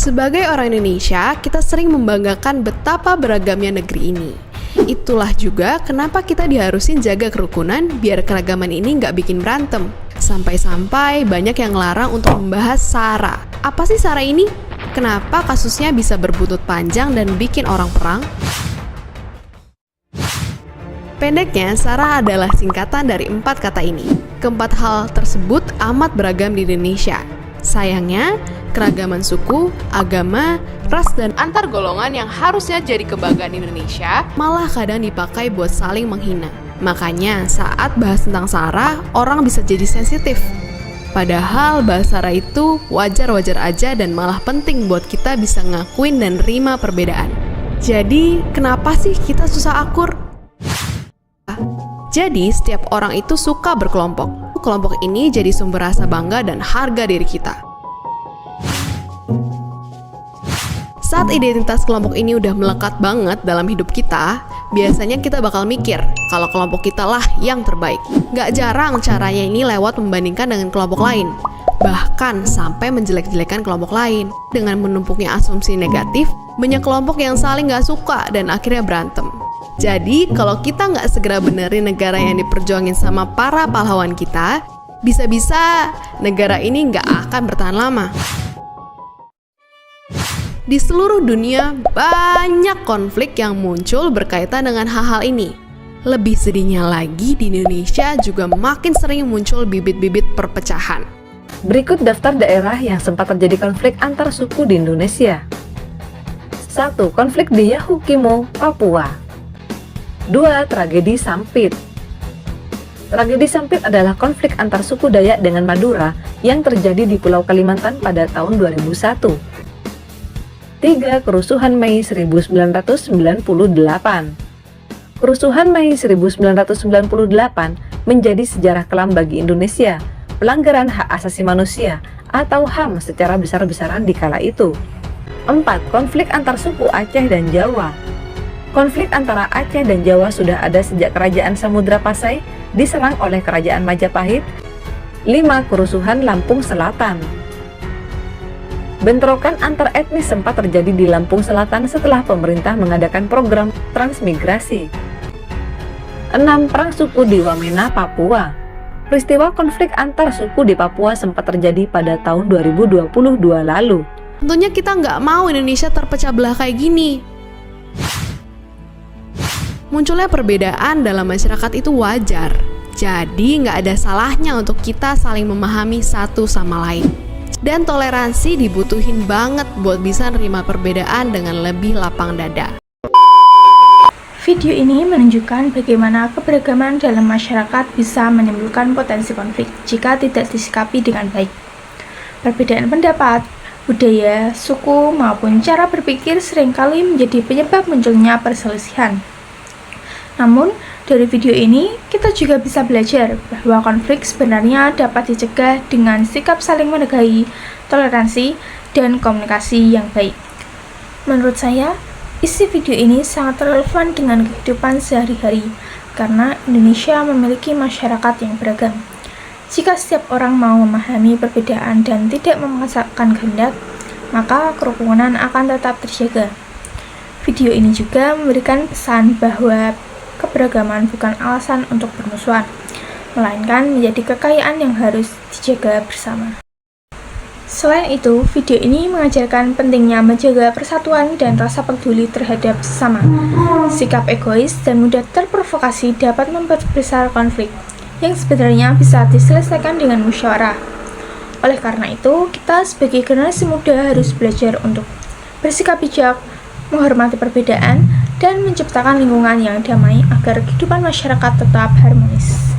Sebagai orang Indonesia, kita sering membanggakan betapa beragamnya negeri ini. Itulah juga kenapa kita diharusin jaga kerukunan biar keragaman ini nggak bikin berantem. Sampai-sampai banyak yang ngelarang untuk membahas SARA. Apa sih SARA ini? Kenapa kasusnya bisa berbuntut panjang dan bikin orang perang? Pendeknya, SARA adalah singkatan dari 4 kata ini. Keempat hal tersebut amat beragam di Indonesia. Sayangnya, keragaman suku, agama, ras, dan antar golongan yang harusnya jadi kebanggaan Indonesia malah kadang dipakai buat saling menghina. Makanya saat bahas tentang SARA, orang bisa jadi sensitif. Padahal bahas SARA itu wajar-wajar aja dan malah penting buat kita bisa ngakuin dan nerima perbedaan. Jadi, kenapa sih kita susah akur? Jadi, setiap orang itu suka berkelompok. Kelompok ini jadi sumber rasa bangga dan harga diri kita. Saat identitas kelompok ini udah melekat banget dalam hidup kita, biasanya kita bakal mikir kalau kelompok kita lah yang terbaik. Gak jarang caranya ini lewat membandingkan dengan kelompok lain, bahkan sampai menjelek-jelekan kelompok lain. Dengan menumpuknya asumsi negatif, banyak kelompok yang saling gak suka dan akhirnya berantem. Jadi, kalau kita nggak segera benerin negara yang diperjuangin sama para pahlawan kita, bisa-bisa negara ini nggak akan bertahan lama. Di seluruh dunia, banyak konflik yang muncul berkaitan dengan hal-hal ini. Lebih sedihnya lagi, di Indonesia juga makin sering muncul bibit-bibit perpecahan. Berikut daftar daerah yang sempat terjadi konflik antar suku di Indonesia. 1. Konflik di Yahukimo, Papua. 2. Tragedi Sampit. Tragedi Sampit adalah konflik antar suku Dayak dengan Madura yang terjadi di Pulau Kalimantan pada tahun 2001. 3. Kerusuhan Mei 1998. Kerusuhan Mei 1998 menjadi sejarah kelam bagi Indonesia, pelanggaran hak asasi manusia atau HAM secara besar-besaran di kala itu. 4. Konflik antar suku Aceh dan Jawa. Konflik antara Aceh dan Jawa sudah ada sejak Kerajaan Samudra Pasai diserang oleh Kerajaan Majapahit. 5. Kerusuhan Lampung Selatan. Bentrokan antar etnis sempat terjadi di Lampung Selatan setelah pemerintah mengadakan program transmigrasi. 6. Perang suku di Wamena, Papua. Peristiwa konflik antar suku di Papua sempat terjadi pada tahun 2022 lalu. Tentunya kita nggak mau Indonesia terpecah belah kayak gini. Munculnya perbedaan dalam masyarakat itu wajar, jadi nggak ada salahnya untuk kita saling memahami satu sama lain. Dan toleransi dibutuhin banget buat bisa nerima perbedaan dengan lebih lapang dada. Video ini menunjukkan bagaimana keberagaman dalam masyarakat bisa menimbulkan potensi konflik jika tidak disikapi dengan baik. Perbedaan pendapat, budaya, suku, maupun cara berpikir seringkali menjadi penyebab munculnya perselisihan. Namun, dari video ini, kita juga bisa belajar bahwa konflik sebenarnya dapat dicegah dengan sikap saling menghargai, toleransi, dan komunikasi yang baik. Menurut saya, isi video ini sangat relevan dengan kehidupan sehari-hari, karena Indonesia memiliki masyarakat yang beragam. Jika setiap orang mau memahami perbedaan dan tidak memaksakan kehendak, maka kerukunan akan tetap terjaga. Video ini juga memberikan pesan bahwa keberagaman bukan alasan untuk bermusuhan, melainkan menjadi kekayaan yang harus dijaga bersama. Selain itu, video ini mengajarkan pentingnya menjaga persatuan dan rasa peduli terhadap sesama. Sikap egois dan mudah terprovokasi dapat memperbesar konflik, yang sebenarnya bisa diselesaikan dengan musyawarah. Oleh karena itu, kita sebagai generasi muda harus belajar untuk bersikap bijak, menghormati perbedaan, dan menciptakan lingkungan yang damai agar kehidupan masyarakat tetap harmonis.